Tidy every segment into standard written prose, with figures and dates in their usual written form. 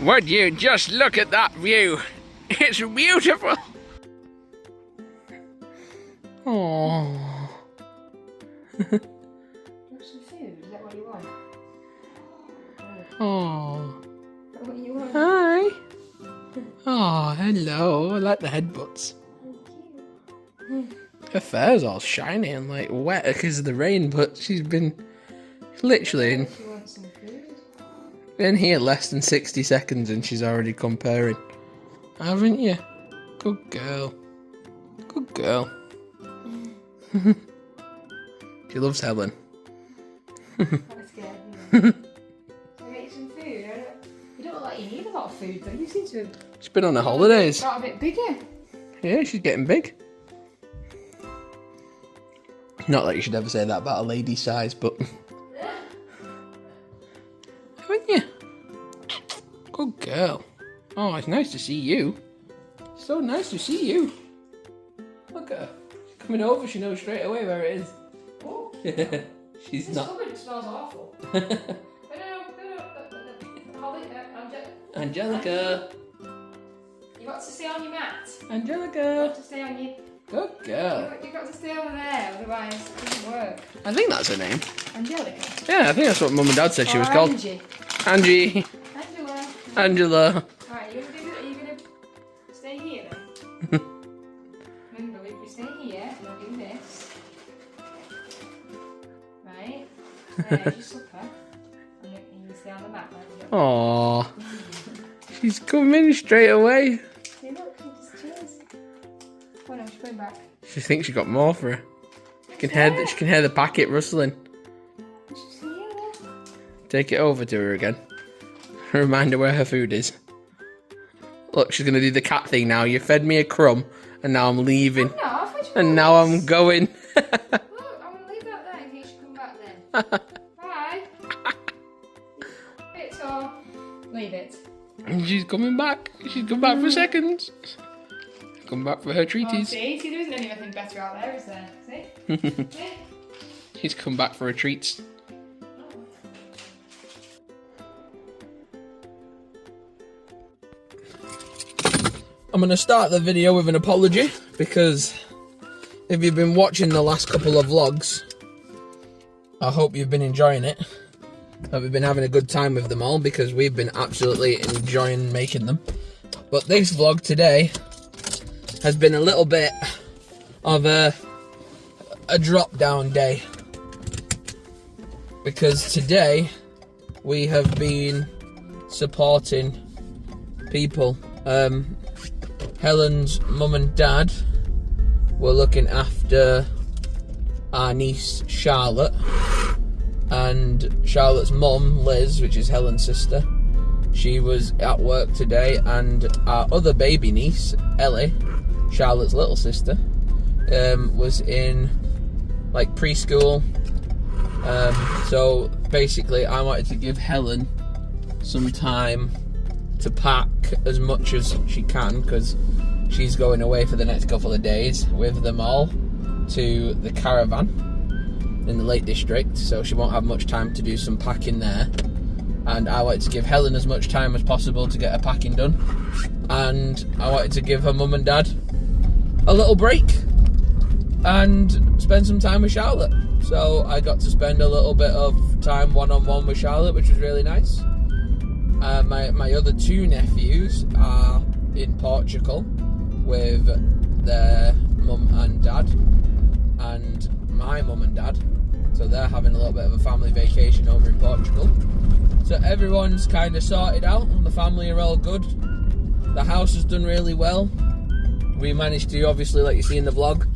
Would you just look at that view? It's beautiful. Oh. Want some food? Is that what you want? Oh. Is that what you want? Hi. Oh, hello. I like the headbutts. Her fur's all shiny and like wet because of the rain, but she's been literally She wants some food. been here less than 60 seconds and she's already comparing. Haven't you? Good girl. Good girl. She loves Helen. That's scared. Can I get you some food? You don't look like you need a lot of food though. You seem to have She's been on her holidays. got a bit bigger. Yeah, she's getting big. Not that you should ever say that about a lady's size, but... Haven't you? Good girl. Oh, it's nice to see you. So nice to see you. Look at her. She's coming over, she knows straight away where it is. Oh, She's this not... cupboard smells awful. Angelica. You got to stay on your mat. You Angelica. got to stay on your... Good girl. You got to stay over there, otherwise it doesn't work. I think that's her name. Angelica. Yeah, I think that's what Mum and Dad said she was Or called. Angie. Angie. Angela. Angela. Alright, are you gonna stay here then? Remember, we stay here, and we'll do this. Right? There's your supper. And you stay on the mat, right? Aww. She's coming straight away. See, look, she just chills. Oh no, she's going back. She thinks she got more for her. She can hear the packet rustling. She's here then. Take it over to her again. Remind her where her food is. Look, she's gonna do the cat thing now. You fed me a crumb, and now I'm leaving. No, I'll fetch you And all now this. I'm going. Look, I'm gonna leave that there in case you come back then. Bye. It's all. Leave it. And she's coming back. She's come back for seconds. Come back for her Oh, treaties. see, there isn't anything better out there, is there? See? See? She's come back for her treats. I'm going to start the video with an apology because if you've been watching the last couple of vlogs, I hope you've been enjoying it. That we've been having a good time with them all because we've been absolutely enjoying making them. But this vlog today has been a little bit of a drop down day because today we have been supporting people. Helen's mum and dad were looking after our niece Charlotte, and Charlotte's mum, Liz, which is Helen's sister, she was at work today, and our other baby niece, Ellie, Charlotte's little sister, was in like preschool. So basically I wanted to give Helen some time to pack as much as she can because she's going away for the next couple of days with them all to the caravan in the Lake District, so she won't have much time to do some packing there, and I wanted to give Helen as much time as possible to get her packing done, and I wanted to give her mum and dad a little break and spend some time with Charlotte. So I got to spend a little bit of time one-on-one with Charlotte, which was really nice. My other two nephews are in Portugal with their mum and dad and my mum and dad, so they're having a little bit of a family vacation over in Portugal. So everyone's kind of sorted out and the family are all good. The house has done really well. We managed to, obviously, like you see in the vlog,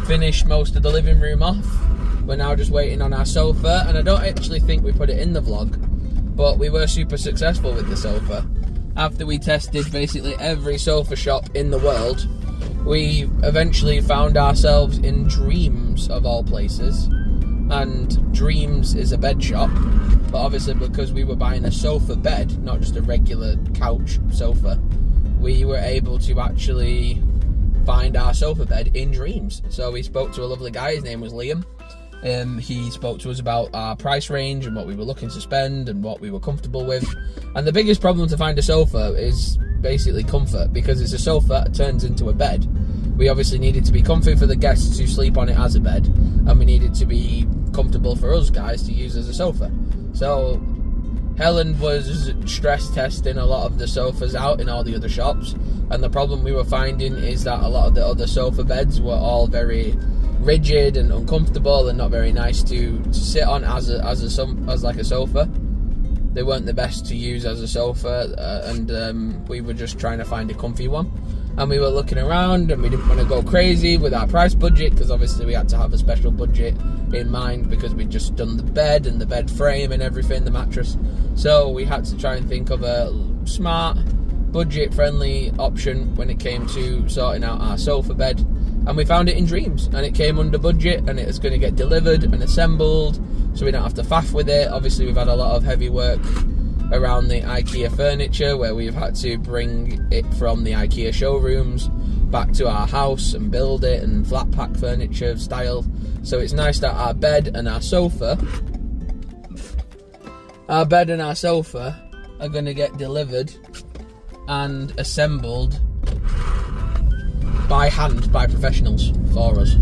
finish most of the living room off. We're now just waiting on our sofa, and I don't actually think we put it in the vlog, but we were super successful with the sofa. After we tested basically every sofa shop in the world, we eventually found ourselves in Dreams, of all places. And Dreams is a bed shop, but obviously because we were buying a sofa bed, not just a regular couch sofa, we were able to actually find our sofa bed in Dreams. So we spoke to a lovely guy, his name was Liam, He spoke to us about our price range and what we were looking to spend and what we were comfortable with. And the biggest problem to find a sofa is basically comfort, because it's a sofa that turns into a bed. We obviously need it to be comfy for the guests to sleep on it as a bed, and we need it to be comfortable for us guys to use as a sofa. So Helen was stress testing a lot of the sofas out in all the other shops, and the problem we were finding is that a lot of the other sofa beds were all very rigid and uncomfortable and not very nice to sit on as like a sofa. They weren't the best to use as a sofa, and we were just trying to find a comfy one. And we were looking around, and we didn't want to go crazy with our price budget, because obviously we had to have a special budget in mind, because we'd just done the bed and the bed frame and everything, the mattress. So we had to try and think of a smart, budget-friendly option when it came to sorting out our sofa bed. And we found it in Dreams, and it came under budget, and it's going to get delivered and assembled, so we don't have to faff with it. Obviously we've had a lot of heavy work around the IKEA furniture, where we've had to bring it from the IKEA showrooms back to our house and build it, and flat pack furniture style. So it's nice that our bed and our sofa are going to get delivered and assembled by hand by professionals for us.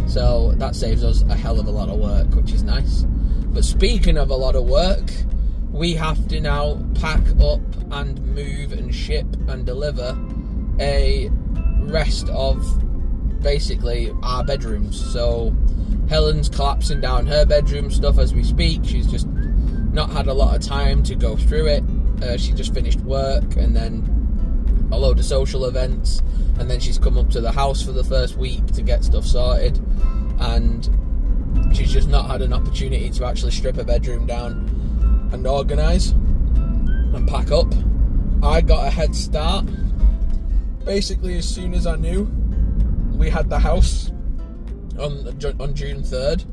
So that saves us a hell of a lot of work, which is nice. But speaking of a lot of work, we have to now pack up and move and ship and deliver a rest of basically our bedrooms. So Helen's collapsing down her bedroom stuff as we speak. She's just not had a lot of time to go through it. She just finished work and then a load of social events, and then she's come up to the house for the first week to get stuff sorted, and she's just not had an opportunity to actually strip her bedroom down and organise and pack up. I got a head start. Basically, as soon as I knew we had the house on June 3rd,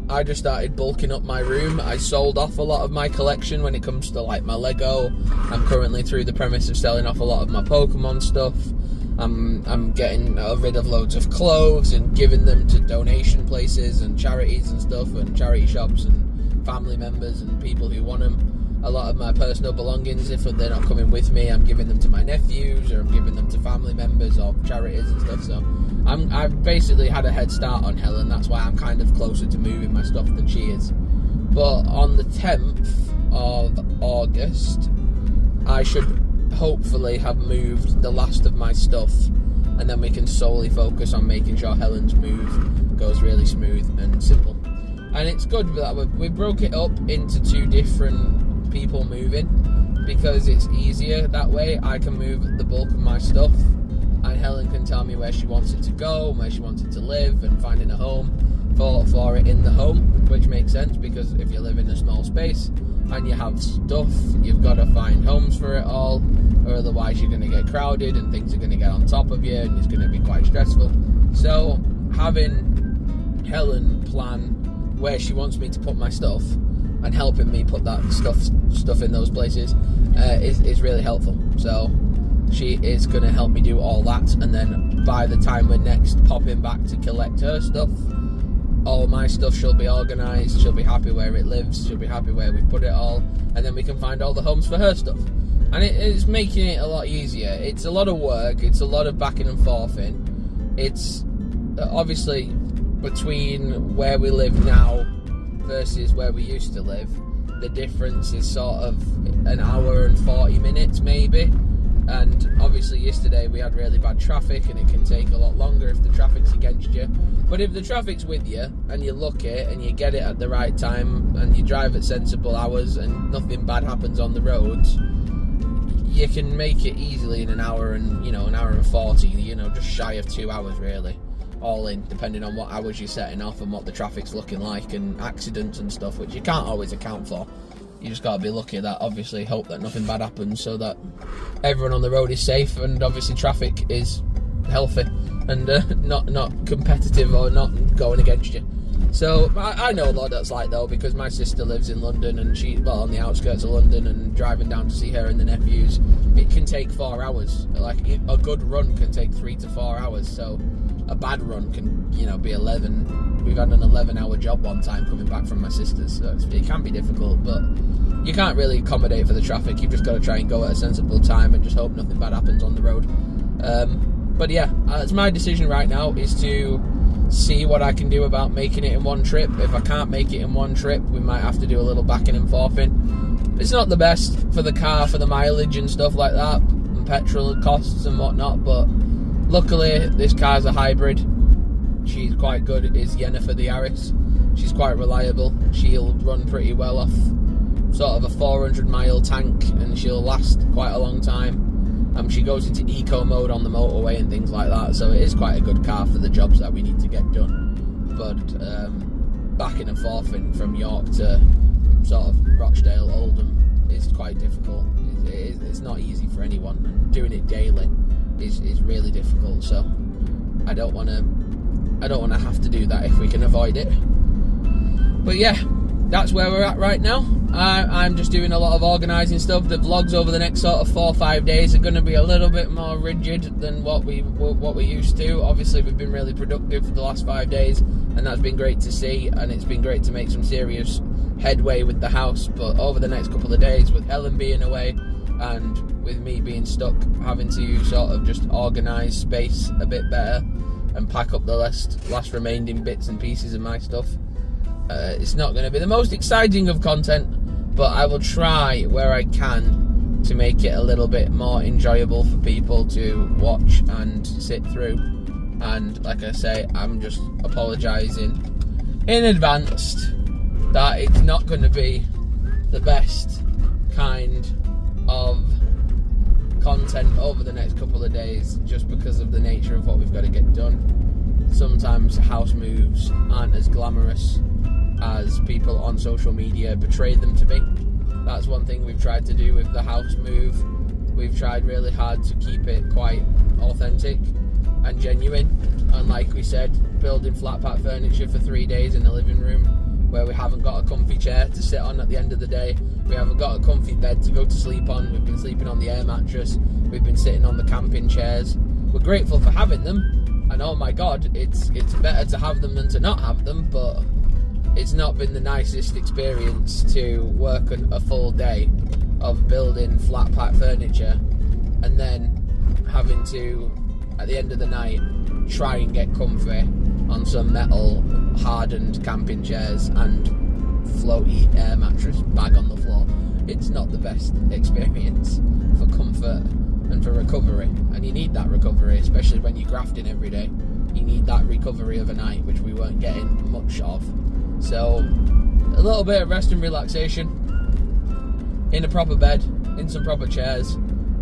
I just started bulking up my room. I sold off a lot of my collection when it comes to like my Lego. I'm currently through the premise of selling off a lot of my Pokemon stuff. I'm getting rid of loads of clothes and giving them to donation places and charities and stuff, and charity shops and family members and people who want them. A lot of my personal belongings, if they're not coming with me, I'm giving them to my nephews, or I'm giving them to family members or charities and stuff. So I've basically had a head start on Helen. That's why I'm kind of closer to moving my stuff than she is. But on the 10th of August, I should hopefully have moved the last of my stuff, and then we can solely focus on making sure Helen's move goes really smooth and simple. And it's good that we broke it up into two different people moving, because it's easier that way. I can move the bulk of my stuff, and Helen can tell me where she wants it to go and where she wants it to live, and finding a home for it in the home, which makes sense, because if you live in a small space and you have stuff, you've got to find homes for it all, or otherwise you're going to get crowded and things are going to get on top of you, and it's going to be quite stressful. So having Helen plan where she wants me to put my stuff and helping me put that stuff in those places is really helpful. So she is going to help me do all that, and then by the time we're next popping back to collect her stuff, all my stuff she'll be organised, she'll be happy where it lives, she'll be happy where we've put it all, and then we can find all the homes for her stuff. And it's making it a lot easier. It's a lot of work, it's a lot of backing and forthing. It's obviously between where we live now versus where we used to live, the difference is sort of an hour and 40 minutes maybe. And obviously yesterday we had really bad traffic, and it can take a lot longer if the traffic's against you. But if the traffic's with you and you look it and you get it at the right time and you drive at sensible hours and nothing bad happens on the roads, you can make it easily in an hour and 40, just shy of 2 hours really, all in, depending on what hours you're setting off and what the traffic's looking like, and accidents and stuff, which you can't always account for. You just got to be lucky that, obviously, hope that nothing bad happens, so that everyone on the road is safe, and obviously traffic is healthy and not competitive or not going against you. So I know what that's like though, because my sister lives in London and on the outskirts of London, and driving down to see her and the nephews, it can take 4 hours. Like a good run can take 3 to 4 hours. So a bad run can, be 11. We've had an 11-hour job one time coming back from my sister's, so it can be difficult, but you can't really accommodate for the traffic. You've just got to try and go at a sensible time and just hope nothing bad happens on the road. But yeah, it's my decision right now is to see what I can do about making it in one trip. If I can't make it in one trip, we might have to do a little backing and forthing. It's not the best for the car, for the mileage and stuff like that, and petrol costs and whatnot, but luckily this car's a hybrid. She's quite good, is Yennefer the Yaris. She's quite reliable. She'll run pretty well off sort of a 400 mile tank, and she'll last quite a long time. She goes into eco mode on the motorway and things like that, so it is quite a good car for the jobs that we need to get done. But backing and forthing from York to sort of Rochdale, Oldham is quite difficult. It's not easy for anyone, and doing it daily is really difficult. So I don't want to have to do that if we can avoid it. But yeah, that's where we're at right now. I'm just doing a lot of organising stuff. The vlogs over the next sort of 4 or 5 days are going to be a little bit more rigid than what we used to. Obviously, we've been really productive for the last 5 days, and that's been great to see, and it's been great to make some serious headway with the house. But over the next couple of days, with Helen being away and with me being stuck, having to sort of just organise space a bit better and pack up the last remaining bits and pieces of my stuff, it's not going to be the most exciting of content, but I will try where I can to make it a little bit more enjoyable for people to watch and sit through. And like I say, I'm just apologising in advance that it's not going to be the best kind of content over the next couple of days, just because of the nature of what we've got to get done. Sometimes house moves aren't as glamorous as people on social media portray them to be. That's one thing we've tried to do with the house move. We've tried really hard to keep it quite authentic and genuine, and like we said, building flat pack furniture for 3 days in the living room where we haven't got a comfy chair to sit on at the end of the day, we haven't got a comfy bed to go to sleep on, we've been sleeping on the air mattress, we've been sitting on the camping chairs. We're grateful for having them, and oh my god, it's better to have them than to not have them, but it's not been the nicest experience to work on a full day of building flat pack furniture and then having to, at the end of the night, try and get comfy on some metal hardened camping chairs and floaty air mattress bag on the floor. It's not the best experience for comfort and for recovery, and you need that recovery, especially when you're grafting every day. You need that recovery of a night, which we weren't getting much of. So a little bit of rest and relaxation in a proper bed, in some proper chairs,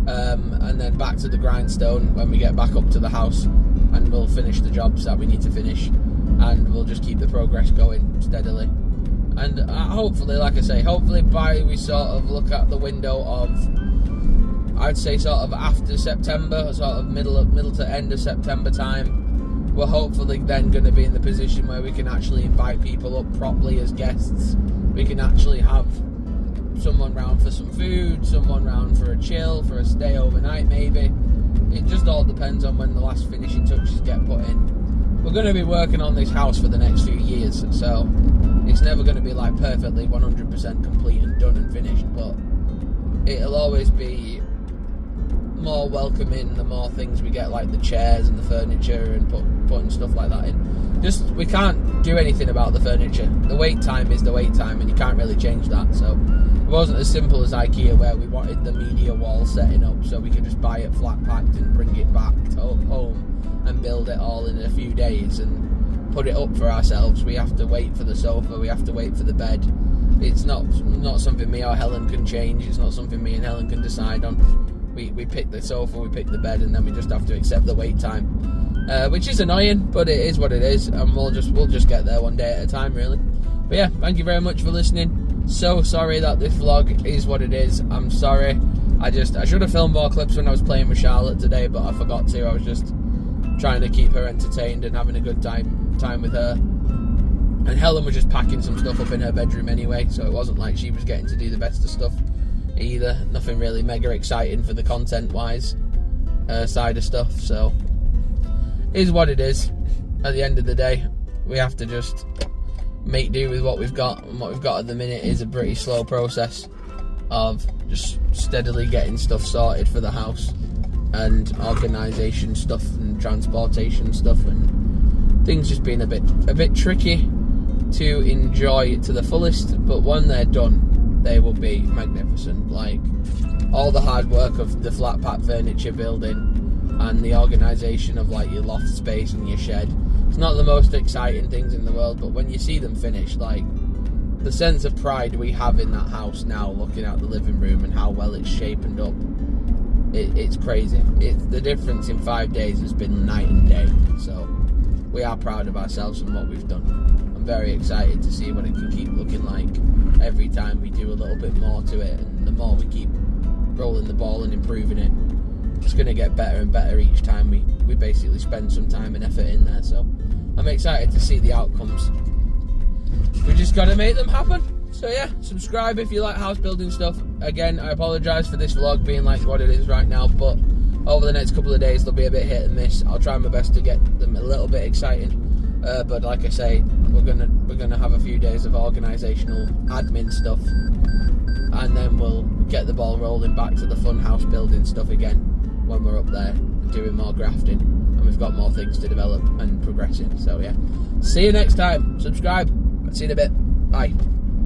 and then back to the grindstone when we get back up to the house, and we'll finish the jobs that we need to finish, and we'll just keep the progress going steadily. And hopefully, like I say, hopefully by we sort of look at the window of, I'd say sort of after September, sort of middle to end of September time, we're hopefully then going to be in the position where we can actually invite people up properly as guests. We can actually have someone round for some food, someone round for a chill, for a stay overnight maybe. It just all depends on when the last finishing touches get put in. We're going to be working on this house for the next few years, so it's never going to be like perfectly 100% complete and done and finished, but it'll always be more welcoming the more things we get, like the chairs and the furniture, and putting stuff like that in. Just, we can't do anything about the furniture. The wait time is the wait time, and you can't really change that. So it wasn't as simple as IKEA, where we wanted the media wall setting up so we could just buy it flat packed and bring it back to home and build it all in a few days and put it up for ourselves. We have to wait for the sofa, we have to wait for the bed. It's not something me or Helen can change. It's not something me and Helen can decide on. We pick the sofa, we pick the bed, and then we just have to accept the wait time, which is annoying, but it is what it is, and we'll just get there one day at a time, really. But yeah, thank you very much for listening. So sorry that this vlog is what it is. I'm sorry. I should have filmed more clips when I was playing with Charlotte today, but I forgot to. I was just trying to keep her entertained and having a good time with her. And Helen was just packing some stuff up in her bedroom anyway, so it wasn't like she was getting to do the best of stuff either. Nothing really mega exciting for the content-wise side of stuff, so it is what it is. At the end of the day, we have to just make do with what we've got, and what we've got at the minute is a pretty slow process of just steadily getting stuff sorted for the house, and organisation stuff and transportation stuff, and things just being a bit tricky to enjoy to the fullest. But when they're done, they will be magnificent. Like, all the hard work of the flat pack furniture building and the organisation of like your loft space and your shed, it's not the most exciting things in the world, but when you see them finished, like, the sense of pride we have in that house now, looking at the living room and how well it's shapened up, it's crazy. The difference in 5 days has been night and day, so we are proud of ourselves and what we've done. I'm very excited to see what it can keep looking like every time we do a little bit more to it, and the more we keep rolling the ball and improving it, it's going to get better and better each time we basically spend some time and effort in there. So I'm excited to see the outcomes. We just got to make them happen. So yeah, subscribe if you like house building stuff. Again, I apologise for this vlog being like what it is right now, but over the next couple of days they'll be a bit hit and miss. I'll try my best to get them a little bit exciting, but like I say, we're gonna have a few days of organisational admin stuff, and then we'll get the ball rolling back to the fun house building stuff again when we're up there doing more grafting, and we've got more things to develop and progress in. So yeah, see you next time. Subscribe. See you in a bit. Bye.